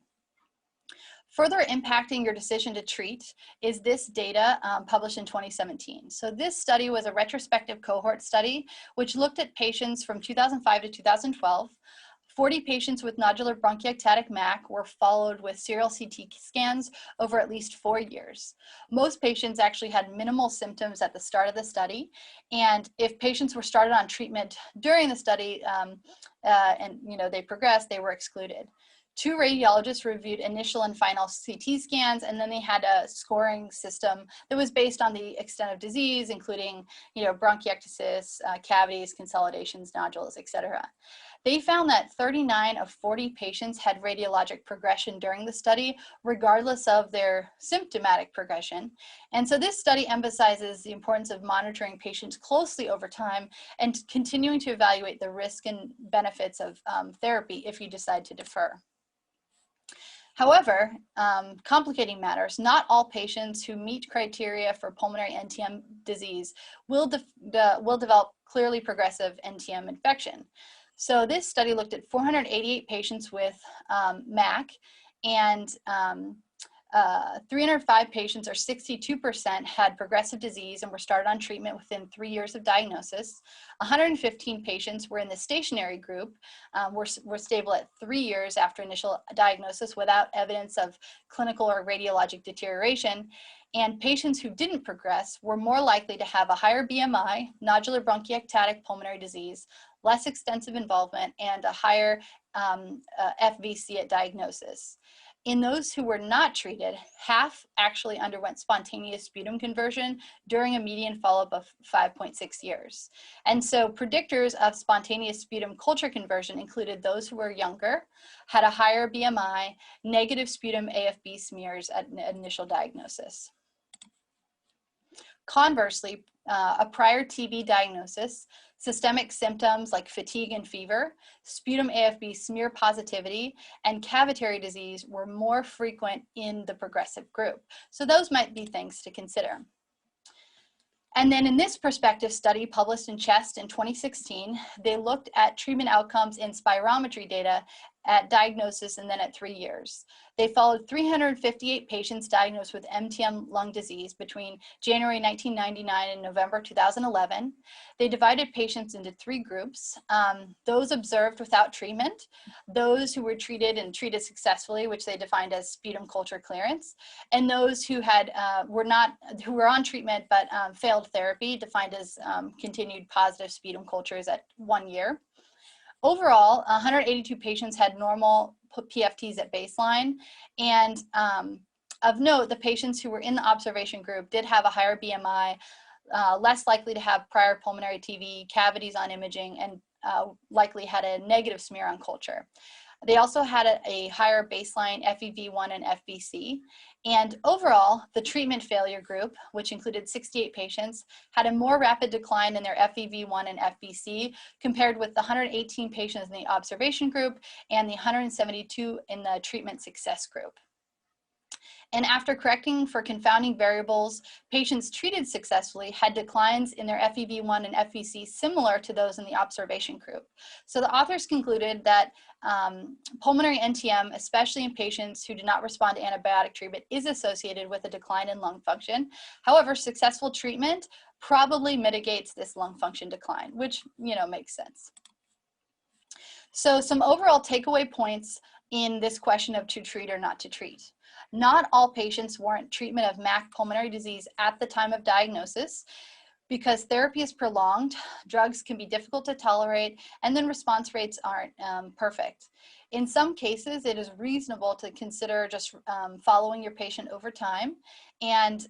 Further impacting your decision to treat is this data published in 2017. So this study was a retrospective cohort study, which looked at patients from 2005 to 2012. 40 patients with nodular bronchiectatic MAC were followed with serial CT scans over at least 4 years. Most patients actually had minimal symptoms at the start of the study, and if patients were started on treatment during the study and they progressed, they were excluded. 2 radiologists reviewed initial and final CT scans, and then they had a scoring system that was based on the extent of disease, including, bronchiectasis, cavities, consolidations, nodules, etc. They found that 39 of 40 patients had radiologic progression during the study, regardless of their symptomatic progression. And so this study emphasizes the importance of monitoring patients closely over time and continuing to evaluate the risk and benefits of therapy if you decide to defer. However, complicating matters, not all patients who meet criteria for pulmonary NTM disease will develop clearly progressive NTM infection. So this study looked at 488 patients with MAC, and 305 patients, or 62%, had progressive disease and were started on treatment within 3 years of diagnosis. 115 patients were in the stationary group, were stable at 3 years after initial diagnosis without evidence of clinical or radiologic deterioration. And patients who didn't progress were more likely to have a higher BMI, nodular bronchiectatic pulmonary disease, less extensive involvement, and a higher FVC at diagnosis. In those who were not treated, half actually underwent spontaneous sputum conversion during a median follow-up of 5.6 years. And so predictors of spontaneous sputum culture conversion included those who were younger, had a higher BMI, negative sputum AFB smears at initial diagnosis. Conversely, a prior TB diagnosis, systemic symptoms like fatigue and fever, sputum AFB smear positivity, and cavitary disease were more frequent in the progressive group. So those might be things to consider. And then in this prospective study published in Chest in 2016, they looked at treatment outcomes in spirometry data at diagnosis and then at 3 years. They followed 358 patients diagnosed with NTM lung disease between January 1999 and November 2011. They divided patients into 3 groups: those observed without treatment, those who were treated and treated successfully, which they defined as sputum culture clearance, and those who were on treatment but failed therapy, defined as continued positive sputum cultures at 1 year. Overall, 182 patients had normal PFTs at baseline, and of note, the patients who were in the observation group did have a higher BMI, less likely to have prior pulmonary TB, cavities on imaging, and likely had a negative smear on culture. They also had a higher baseline FEV1 and FVC. And overall, the treatment failure group, which included 68 patients, had a more rapid decline in their FEV1 and FVC compared with the 118 patients in the observation group and the 172 in the treatment success group. And after correcting for confounding variables, patients treated successfully had declines in their FEV1 and FVC similar to those in the observation group. So the authors concluded that pulmonary NTM, especially in patients who do not respond to antibiotic treatment, is associated with a decline in lung function. However, successful treatment probably mitigates this lung function decline, which, makes sense. So some overall takeaway points in this question of to treat or not to treat. Not all patients warrant treatment of MAC pulmonary disease at the time of diagnosis because therapy is prolonged, drugs can be difficult to tolerate, and then response rates aren't perfect. In some cases, it is reasonable to consider just following your patient over time, and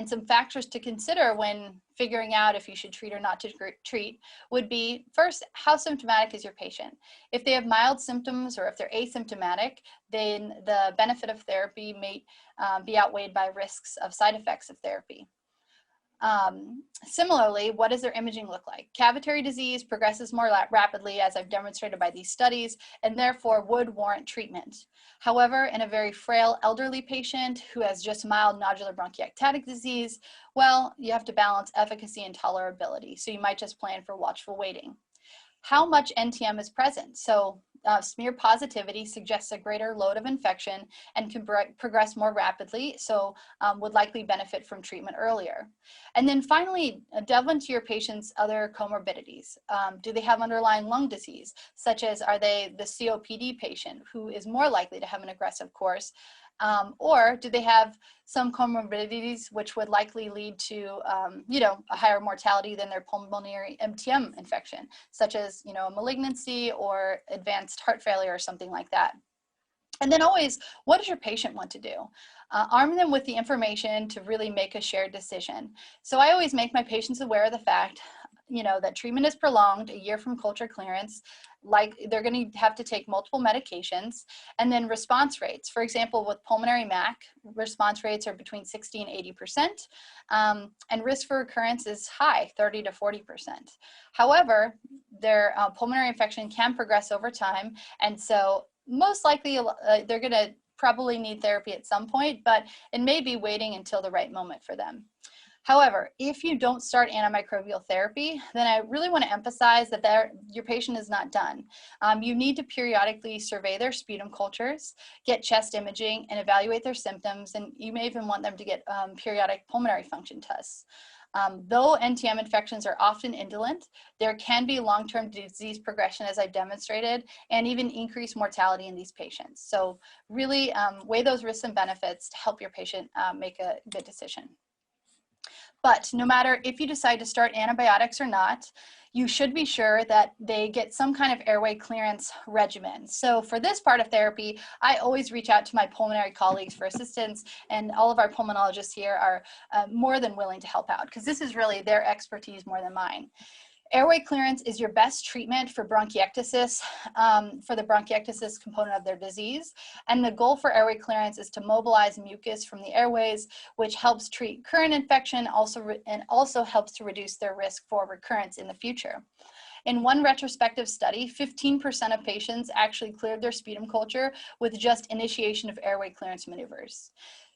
some factors to consider when figuring out if you should treat or not to treat would be, first, how symptomatic is your patient? If they have mild symptoms or if they're asymptomatic, then the benefit of therapy may be outweighed by risks of side effects of therapy. Similarly, what does their imaging look like? Cavitary disease progresses more rapidly, as I've demonstrated by these studies, and therefore would warrant treatment. However, in a very frail elderly patient who has just mild nodular bronchiectatic disease, well, you have to balance efficacy and tolerability, so you might just plan for watchful waiting. How much NTM is present? So smear positivity suggests a greater load of infection and can progress more rapidly, so would likely benefit from treatment earlier. And then finally, delve into your patient's other comorbidities. Do they have underlying lung disease, such as are they the COPD patient who is more likely to have an aggressive course? Or do they have some comorbidities which would likely lead to, a higher mortality than their pulmonary NTM infection, such as, a malignancy or advanced heart failure or something like that? And then always, what does your patient want to do? Arm them with the information to really make a shared decision. So I always make my patients aware of the fact, that treatment is prolonged a year from culture clearance, like they're going to have to take multiple medications, and then response rates. For example, with pulmonary MAC, response rates are between 60 and 80%, and risk for recurrence is high, 30 to 40%. However, their pulmonary infection can progress over time, and so most likely they're going to probably need therapy at some point, but it may be waiting until the right moment for them. However, if you don't start antimicrobial therapy, then I really want to emphasize that your patient is not done. You need to periodically survey their sputum cultures, get chest imaging, and evaluate their symptoms, and you may even want them to get periodic pulmonary function tests. Though NTM infections are often indolent, there can be long-term disease progression, as I've demonstrated, and even increased mortality in these patients. So really weigh those risks and benefits to help your patient make a good decision. But no matter if you decide to start antibiotics or not, you should be sure that they get some kind of airway clearance regimen. So for this part of therapy, I always reach out to my pulmonary colleagues for assistance, and all of our pulmonologists here are more than willing to help out, because this is really their expertise more than mine. Airway clearance is your best treatment for bronchiectasis, for the bronchiectasis component of their disease. And the goal for airway clearance is to mobilize mucus from the airways, which helps treat current infection and also helps to reduce their risk for recurrence in the future. In one retrospective study, 15% of patients actually cleared their sputum culture with just initiation of airway clearance maneuvers.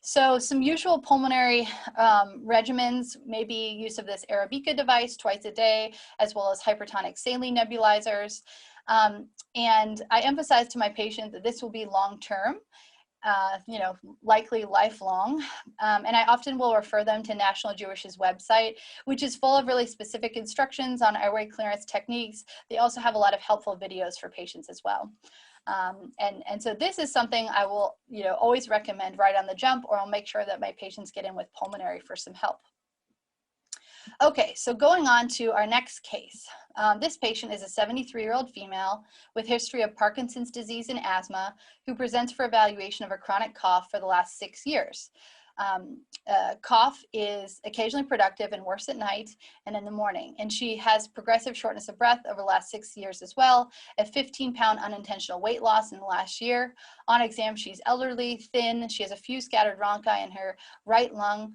So some usual pulmonary regimens may be use of this Arabica device twice a day, as well as hypertonic saline nebulizers. And I emphasize to my patient that this will be long-term, likely lifelong. And I often will refer them to National Jewish's website, which is full of really specific instructions on airway clearance techniques. They also have a lot of helpful videos for patients as well. And so this is something I will, always recommend right on the jump, or I'll make sure that my patients get in with pulmonary for some help. Okay, so going on to our next case. This patient is a 73-year-old female with history of Parkinson's disease and asthma who presents for evaluation of a chronic cough for the last 6 years. Cough is occasionally productive and worse at night and in the morning. And she has progressive shortness of breath over the last 6 years as well, a 15-pound unintentional weight loss in the last year. On exam, she's elderly, thin. She has a few scattered bronchi in her right lung.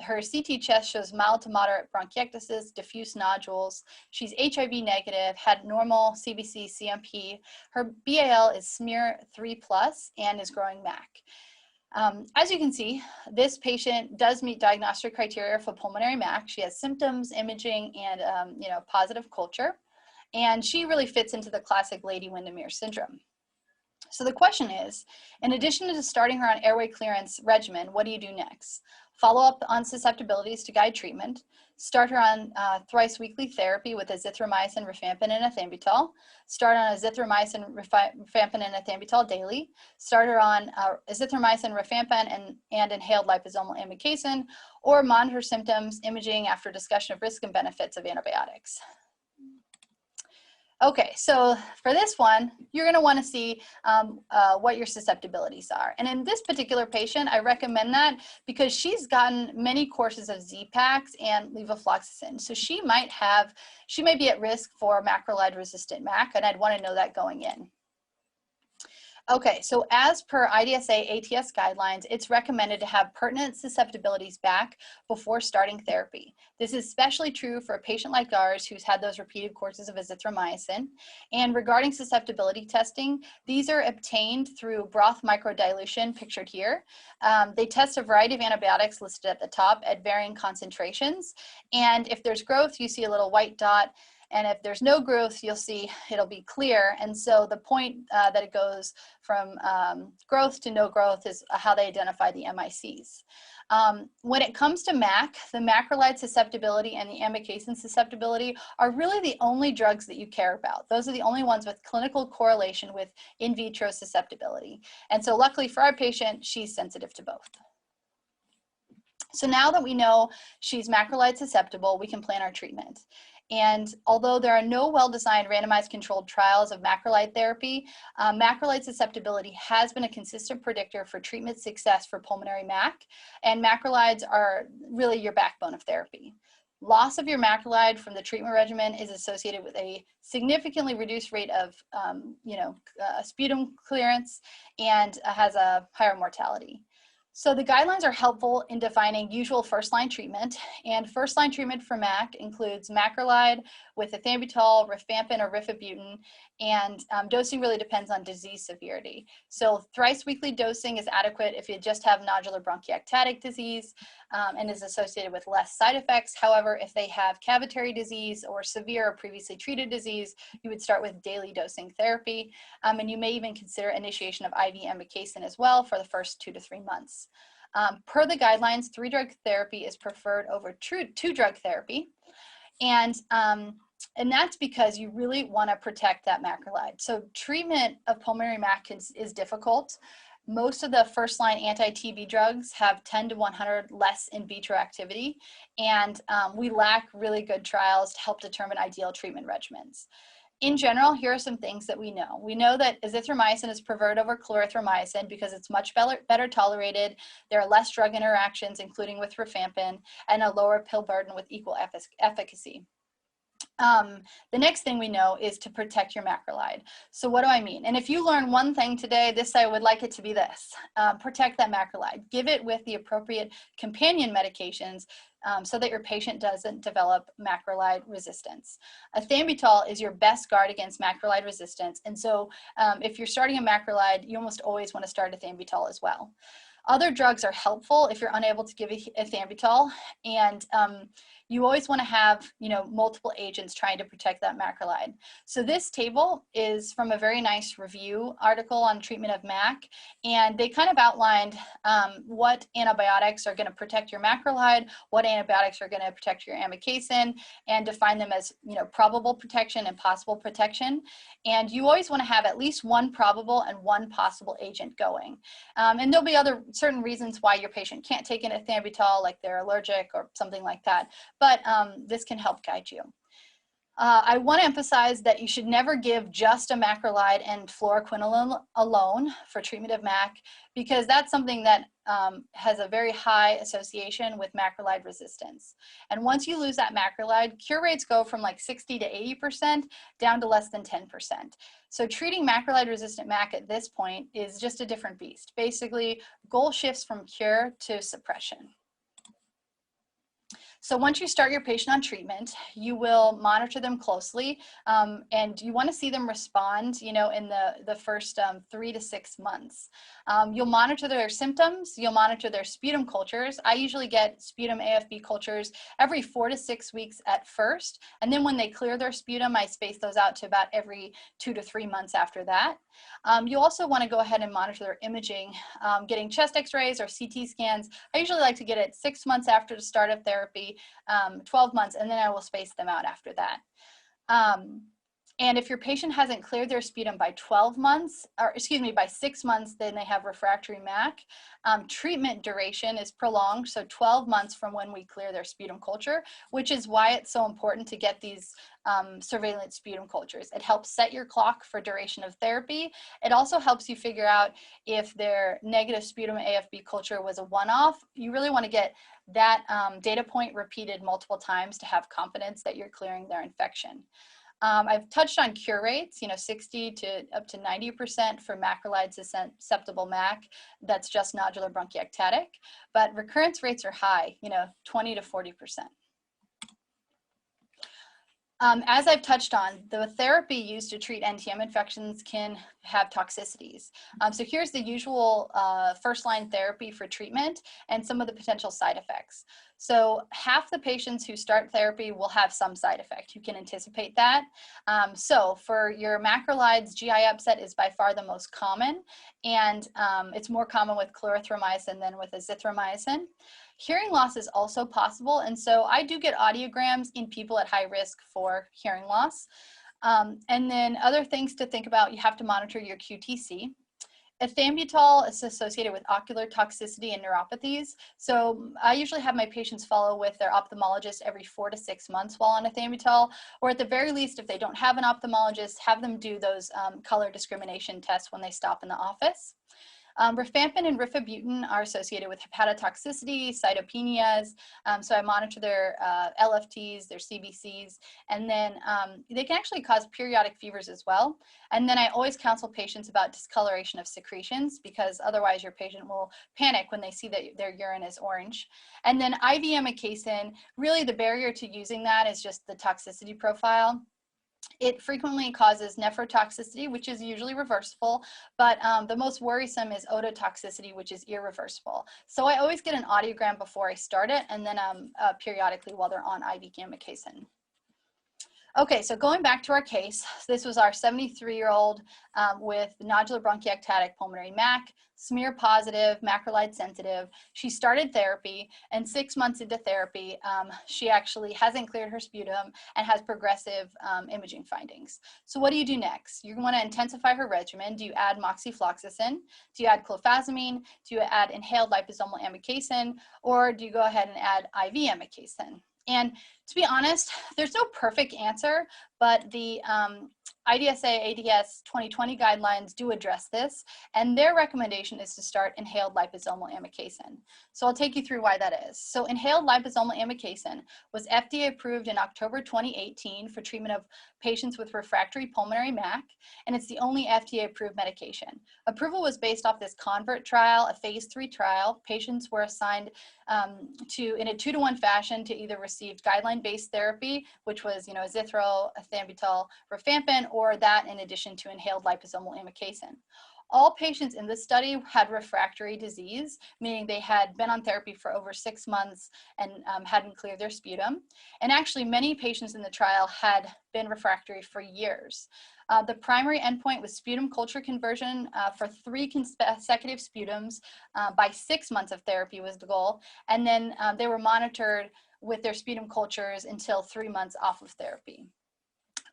Her CT chest shows mild to moderate bronchiectasis, diffuse nodules. She's HIV negative, had normal CBC, CMP. Her BAL is smear 3+ and is growing MAC. As you can see, this patient does meet diagnostic criteria for pulmonary MAC. She has symptoms, imaging, and positive culture, and she really fits into the classic Lady Windermere syndrome. So the question is, in addition to starting her on airway clearance regimen, what do you do next? Follow up on susceptibilities to guide treatment, start her on thrice weekly therapy with azithromycin, rifampin, and ethambutol, start on azithromycin, rifampin, and ethambutol daily, start her on azithromycin, rifampin, and inhaled liposomal amikacin, or monitor symptoms, imaging after discussion of risk and benefits of antibiotics. Okay, so for this one, you're going to want to see what your susceptibilities are. And in this particular patient, I recommend that because she's gotten many courses of Z-Paks and levofloxacin. So she may be at risk for macrolide resistant MAC, and I'd want to know that going in. Okay, so as per IDSA ATS guidelines, it's recommended to have pertinent susceptibilities back before starting therapy. This is especially true for a patient like ours who's had those repeated courses of azithromycin. And regarding susceptibility testing, these are obtained through broth microdilution, pictured here. They test a variety of antibiotics listed at the top at varying concentrations. And if there's growth, you see a little white dot. And if there's no growth, you'll see it'll be clear. And so the point that it goes from growth to no growth is how they identify the MICs. When it comes to MAC, the macrolide susceptibility and the amikacin susceptibility are really the only drugs that you care about. Those are the only ones with clinical correlation with in vitro susceptibility. And so luckily for our patient, she's sensitive to both. So now that we know she's macrolide susceptible, we can plan our treatment. And although there are no well-designed randomized controlled trials of macrolide therapy, macrolide susceptibility has been a consistent predictor for treatment success for pulmonary MAC, and macrolides are really your backbone of therapy. Loss of your macrolide from the treatment regimen is associated with a significantly reduced rate of sputum clearance and has a higher mortality. So the guidelines are helpful in defining usual first-line treatment, and first-line treatment for MAC includes macrolide with ethambutol, rifampin, or rifabutin, and dosing really depends on disease severity. So thrice weekly dosing is adequate if you just have nodular bronchiectatic disease and is associated with less side effects. However, if they have cavitary disease or severe or previously treated disease, you would start with daily dosing therapy, and you may even consider initiation of IV amikacin as well for the first 2 to 3 months. Per the guidelines, 3-drug therapy is preferred over 2-drug therapy, and that's because you really want to protect that macrolide. So treatment of pulmonary MAC is difficult. Most of the first-line anti-TB drugs have 10 to 100 less in vitro activity, and we lack really good trials to help determine ideal treatment regimens. In general, here are some things that we know. We know that azithromycin is preferred over clarithromycin because it's much better tolerated. There are less drug interactions, including with rifampin, and a lower pill burden with equal efficacy. The next thing we know is to protect your macrolide. So what do I mean? And if you learn one thing today, I would like it to be this. Protect that macrolide. Give it with the appropriate companion medications so that your patient doesn't develop macrolide resistance. Ethambutol is your best guard against macrolide resistance. And so if you're starting a macrolide, you almost always want to start ethambutol as well. Other drugs are helpful if you're unable to give ethambutol, and you always want to have, multiple agents trying to protect that macrolide. So this table is from a very nice review article on treatment of MAC, and they kind of outlined what antibiotics are going to protect your macrolide, what antibiotics are going to protect your amikacin, and define them as, probable protection and possible protection. And you always want to have at least one probable and one possible agent going. And there'll be certain reasons why your patient can't take an ethambutol, like they're allergic or something like that, but this can help guide you. I want to emphasize that you should never give just a macrolide and fluoroquinolone alone for treatment of MAC, because that's something that has a very high association with macrolide resistance. And once you lose that macrolide, cure rates go from like 60 to 80% down to less than 10%. So treating macrolide resistant MAC at this point is just a different beast. Basically, goal shifts from cure to suppression. So once you start your patient on treatment, you will monitor them closely, and you want to see them respond, in the first 3 to 6 months. You'll monitor their symptoms, you'll monitor their sputum cultures. I usually get sputum AFB cultures every 4 to 6 weeks at first, and then when they clear their sputum, I space those out to about every 2 to 3 months after that. You also want to go ahead and monitor their imaging, getting chest x-rays or CT scans. I usually like to get it 6 months after the start of therapy, 12 months, and then I will space them out after that. And if your patient hasn't cleared their sputum by 12 months, or excuse me, by 6 months, then they have refractory MAC. Treatment duration is prolonged, so 12 months from when we clear their sputum culture, which is why it's so important to get these surveillance sputum cultures. It helps set your clock for duration of therapy. It also helps you figure out if their negative sputum AFB culture was a one-off. You really want to get that data point repeated multiple times to have confidence that you're clearing their infection. I've touched on cure rates, 60 to up to 90% for macrolide susceptible MAC. That's just nodular bronchiectatic, but recurrence rates are high, 20 to 40%. As I've touched on, the therapy used to treat NTM infections can have toxicities. So here's the usual first-line therapy for treatment and some of the potential side effects. So half the patients who start therapy will have some side effect. You can anticipate that. So for your macrolides, GI upset is by far the most common, and it's more common with clarithromycin than with azithromycin. Hearing loss is also possible, and so I do get audiograms in people at high risk for hearing loss. And then other things to think about, you have to monitor your QTC. Ethambutol is associated with ocular toxicity and neuropathies. So I usually have my patients follow with their ophthalmologist every 4 to 6 months while on ethambutol, or at the very least, if they don't have an ophthalmologist, have them do those color discrimination tests when they stop in the office. Rifampin and rifabutin are associated with hepatotoxicity, cytopenias, so I monitor their LFTs, their CBCs, and then they can actually cause periodic fevers as well. And then I always counsel patients about discoloration of secretions, because otherwise your patient will panic when they see that their urine is orange. And then IV amikacin, really the barrier to using that is just the toxicity profile. It frequently causes nephrotoxicity, which is usually reversible, but the most worrisome is ototoxicity, which is irreversible. So I always get an audiogram before I start it, and then periodically while they're on IV amikacin. Okay, so going back to our case, this was our 73-year-old with nodular bronchiectatic pulmonary MAC, smear positive, macrolide sensitive. She started therapy, and 6 months into therapy, she actually hasn't cleared her sputum and has progressive imaging findings. So what do you do next? You want to intensify her regimen. Do you add moxifloxacin? Do you add clofazimine? Do you add inhaled liposomal amikacin? Or do you go ahead and add IV amikacin? And to be honest, there's no perfect answer, but the IDSA ADS 2020 guidelines do address this, and their recommendation is to start inhaled liposomal amikacin. So I'll take you through why that is. So inhaled liposomal amikacin was FDA approved in October 2018 for treatment of patients with refractory pulmonary MAC, and it's the only FDA approved medication. Approval was based off this CONVERT trial, a phase 3 trial. Patients were assigned in a 2-to-1 fashion to either receive guideline-based therapy, which was, azithro, ethambutol, rifampin, or that in addition to inhaled liposomal amikacin. All patients in this study had refractory disease, meaning they had been on therapy for over 6 months and hadn't cleared their sputum. And actually, many patients in the trial had been refractory for years. The primary endpoint was sputum culture conversion for 3 consecutive sputums by 6 months of therapy was the goal. And then they were monitored with their sputum cultures until 3 months off of therapy.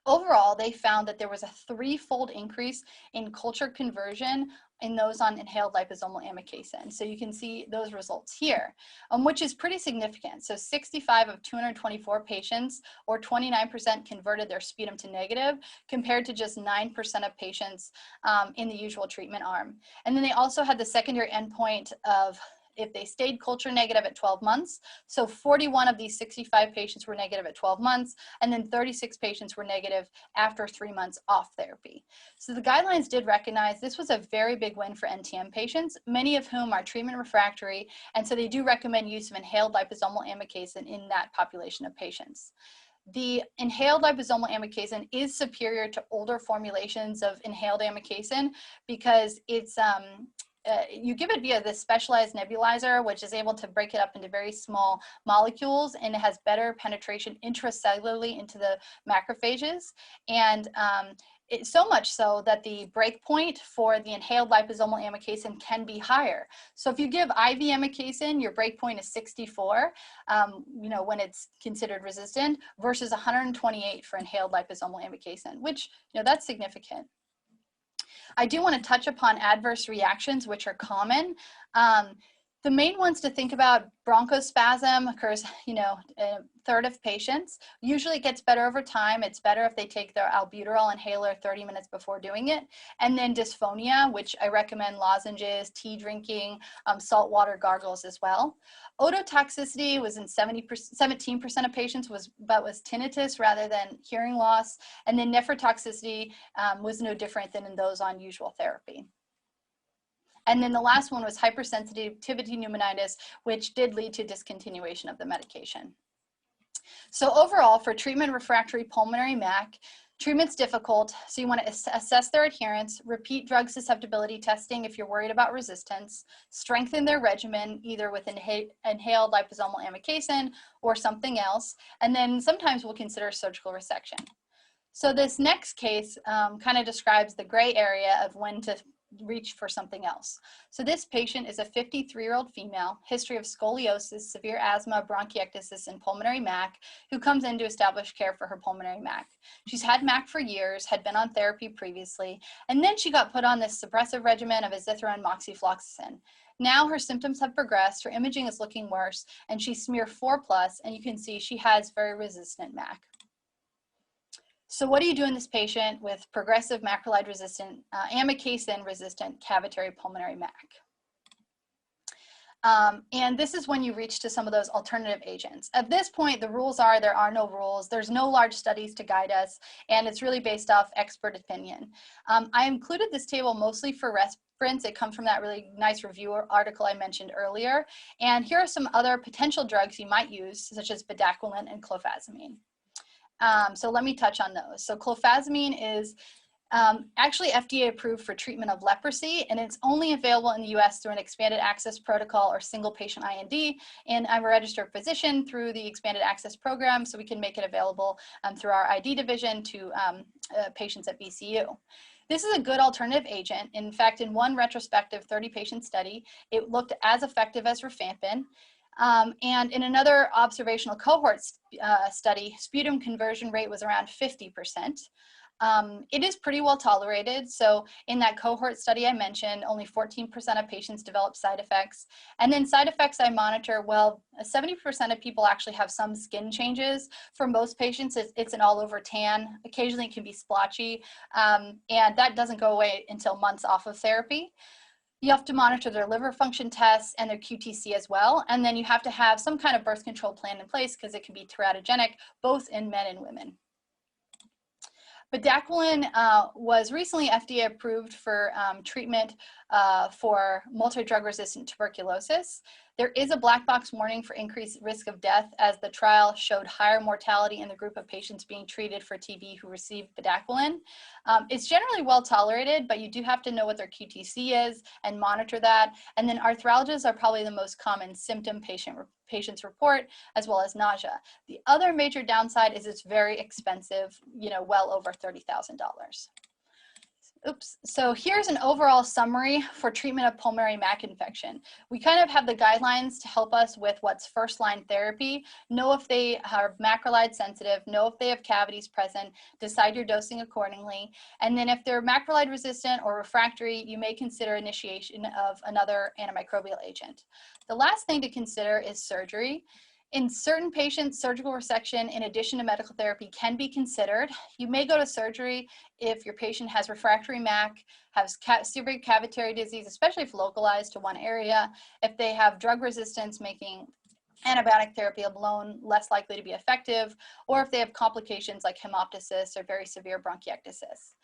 Overall, they found that there was a 3-fold increase in culture conversion in those on inhaled liposomal amikacin. So you can see those results here, which is pretty significant. So 65 of 224 patients, or 29%, converted their sputum to negative, compared to just 9% of patients in the usual treatment arm. And then they also had the secondary endpoint of if they stayed culture negative at 12 months. So 41 of these 65 patients were negative at 12 months, and then 36 patients were negative after 3 months off therapy. So the guidelines did recognize this was a very big win for NTM patients, many of whom are treatment refractory, and so they do recommend use of inhaled liposomal amikacin in that population of patients. The inhaled liposomal amikacin is superior to older formulations of inhaled amikacin because it's you give it via this specialized nebulizer, which is able to break it up into very small molecules, and it has better penetration intracellularly into the macrophages. And it's so much so that the break point for the inhaled liposomal amikacin can be higher. So if you give IV amikacin, your break point is 64, when it's considered resistant, versus 128 for inhaled liposomal amikacin, which, that's significant. I do want to touch upon adverse reactions, which are common. The main ones to think about: bronchospasm occurs, a third of patients. Usually it gets better over time. It's better if they take their albuterol inhaler 30 minutes before doing it. And then dysphonia, which I recommend lozenges, tea drinking, saltwater gargles as well. Ototoxicity was in 17% of patients, but was tinnitus rather than hearing loss. And then nephrotoxicity was no different than in those on usual therapy. And then the last one was hypersensitivity pneumonitis, which did lead to discontinuation of the medication. So overall, for treatment refractory pulmonary MAC, treatment's difficult, so you want to assess their adherence, repeat drug susceptibility testing if you're worried about resistance, strengthen their regimen either with inhaled liposomal amikacin or something else, and then sometimes we'll consider surgical resection. So this next case kind of describes the gray area of when to reach for something else. So this patient is a 53-year-old female, history of scoliosis, severe asthma, bronchiectasis, and pulmonary MAC, who comes in to establish care for her pulmonary MAC. She's had MAC for years, had been on therapy previously, and then she got put on this suppressive regimen of azithromycin and moxifloxacin. Now her symptoms have progressed, her imaging is looking worse, and she's smear 4+, and you can see she has very resistant MAC. So what do you do in this patient with progressive macrolide resistant, amikacin resistant cavitary pulmonary MAC? And this is when you reach to some of those alternative agents. At this point, the rules are there are no rules. There's no large studies to guide us, and it's really based off expert opinion. I included this table mostly for reference. It comes from that really nice review article I mentioned earlier. And here are some other potential drugs you might use, such as bedaquiline and clofazimine. So let me touch on those. So clofazimine is actually FDA approved for treatment of leprosy, and it's only available in the US through an expanded access protocol or single patient IND. And I'm a registered physician through the expanded access program, so we can make it available through our ID division to patients at VCU. This is a good alternative agent. In fact, in one retrospective 30-patient study, it looked as effective as rifampin. And in another observational cohort study, sputum conversion rate was around 50%. It is pretty well tolerated. So in that cohort study I mentioned, only 14% of patients develop side effects. And then side effects I monitor, well, 70% of people actually have some skin changes. For most patients, it's an all-over tan. Occasionally it can be splotchy, and that doesn't go away until months off of therapy. You have to monitor their liver function tests and their QTc as well. And then you have to have some kind of birth control plan in place because it can be teratogenic, both in men and women. Bedaquiline was recently FDA approved for treatment for multi-drug resistant tuberculosis. There is a black box warning for increased risk of death, as the trial showed higher mortality in the group of patients being treated for TB who received bedaquiline. It's generally well tolerated, but you do have to know what their QTc is and monitor that. And then arthralgias are probably the most common symptom patients report, as well as nausea. The other major downside is it's very expensive, well over $30,000. Oops. So here's an overall summary for treatment of pulmonary MAC infection. We kind of have the guidelines to help us with what's first line therapy, know if they are macrolide sensitive, know if they have cavities present, decide your dosing accordingly. And then if they're macrolide resistant or refractory, you may consider initiation of another antimicrobial agent. The last thing to consider is surgery. In certain patients, surgical resection in addition to medical therapy can be considered. You may go to surgery if your patient has refractory MAC, has severe cavitary disease, especially if localized to one area, if they have drug resistance, making antibiotic therapy alone less likely to be effective, or if they have complications like hemoptysis or very severe bronchiectasis.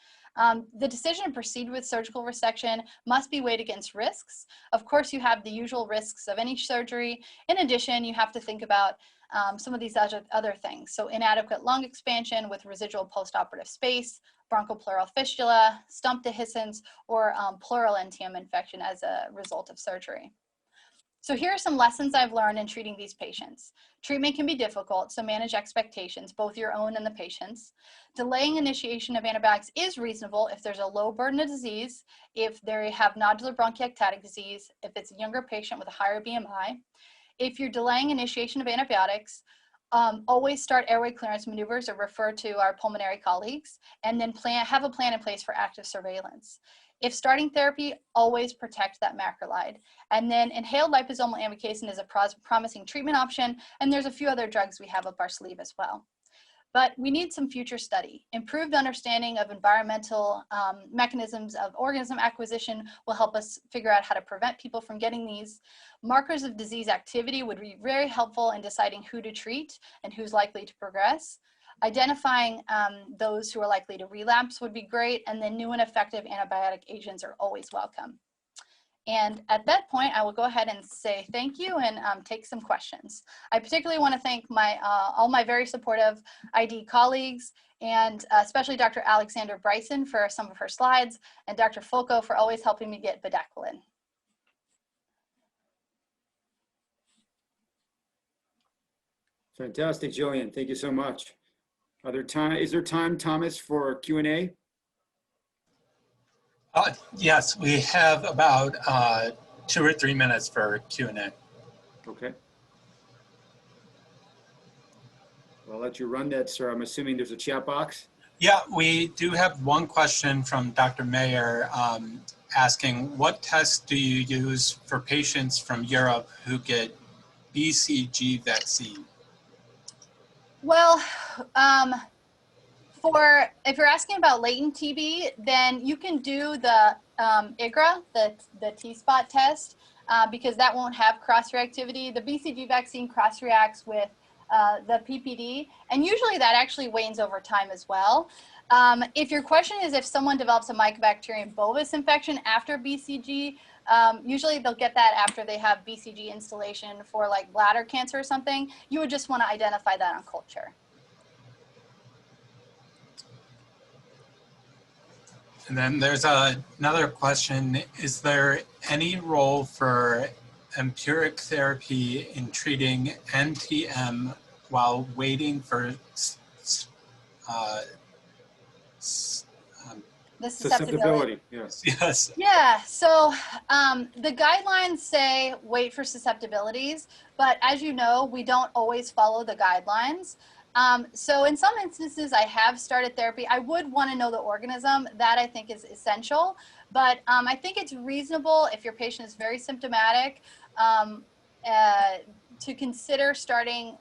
The decision to proceed with surgical resection must be weighed against risks. Of course, you have the usual risks of any surgery. In addition, you have to think about some of these other things. So inadequate lung expansion with residual postoperative space, bronchopleural fistula, stump dehiscence, or pleural Ntm infection as a result of surgery. So here are some lessons I've learned in treating these patients. Treatment can be difficult, so manage expectations, both your own and the patient's. Delaying initiation of antibiotics is reasonable if there's a low burden of disease, if they have nodular bronchiectatic disease, if it's a younger patient with a higher BMI. If you're delaying initiation of antibiotics, always start airway clearance maneuvers or refer to our pulmonary colleagues, and then have a plan in place for active surveillance. If starting therapy, always protect that macrolide. And then inhaled liposomal amikacin is a promising treatment option, and there's a few other drugs we have up our sleeve as well. But we need some future study. Improved understanding of environmental mechanisms of organism acquisition will help us figure out how to prevent people from getting these. Markers of disease activity would be very helpful in deciding who to treat and who's likely to progress. Identifying those who are likely to relapse would be great, and then new and effective antibiotic agents are always welcome. And at that point, I will go ahead and say thank you and take some questions. I particularly want to thank all my very supportive ID colleagues, and especially Dr. Alexander Bryson for some of her slides, and Dr. Folco for always helping me get bedaquiline. Fantastic, Jillian. Thank you so much. Is there time, Thomas, for Q&A? Yes, we have about 2 or 3 minutes for Q&A. Okay. Well, I'll let you run that, sir. I'm assuming there's a chat box. Yeah, we do have one question from Dr. Mayer asking, what tests do you use for patients from Europe who get BCG vaccine? Well, if you're asking about latent TB, then you can do the IGRA, the T-spot test, because that won't have cross-reactivity. The BCG vaccine cross-reacts with the PPD, and usually that actually wanes over time as well. If your question is if someone develops a Mycobacterium bovis infection after BCG, usually they'll get that after they have BCG installation for like bladder cancer or something. You would just want to identify that on culture. And then there's another question. Is there any role for empiric therapy in treating NTM while waiting for the susceptibility? Yes. Yes. Yeah, so the guidelines say wait for susceptibilities, but as you know, we don't always follow the guidelines. So in some instances, I have started therapy. I would want to know the organism. That I think is essential. But I think it's reasonable if your patient is very symptomatic to consider starting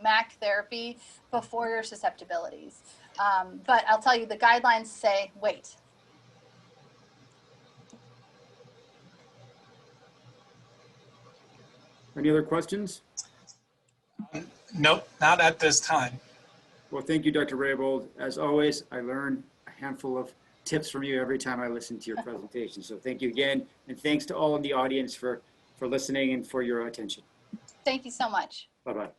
MAC therapy before your susceptibilities. But I'll tell you, the guidelines say wait. Any other questions? Nope, not at this time. Well, thank you, Dr. Raybould. As always, I learn a handful of tips from you every time I listen to your presentation. So thank you again. And thanks to all in the audience for listening and for your attention. Thank you so much. Bye-bye.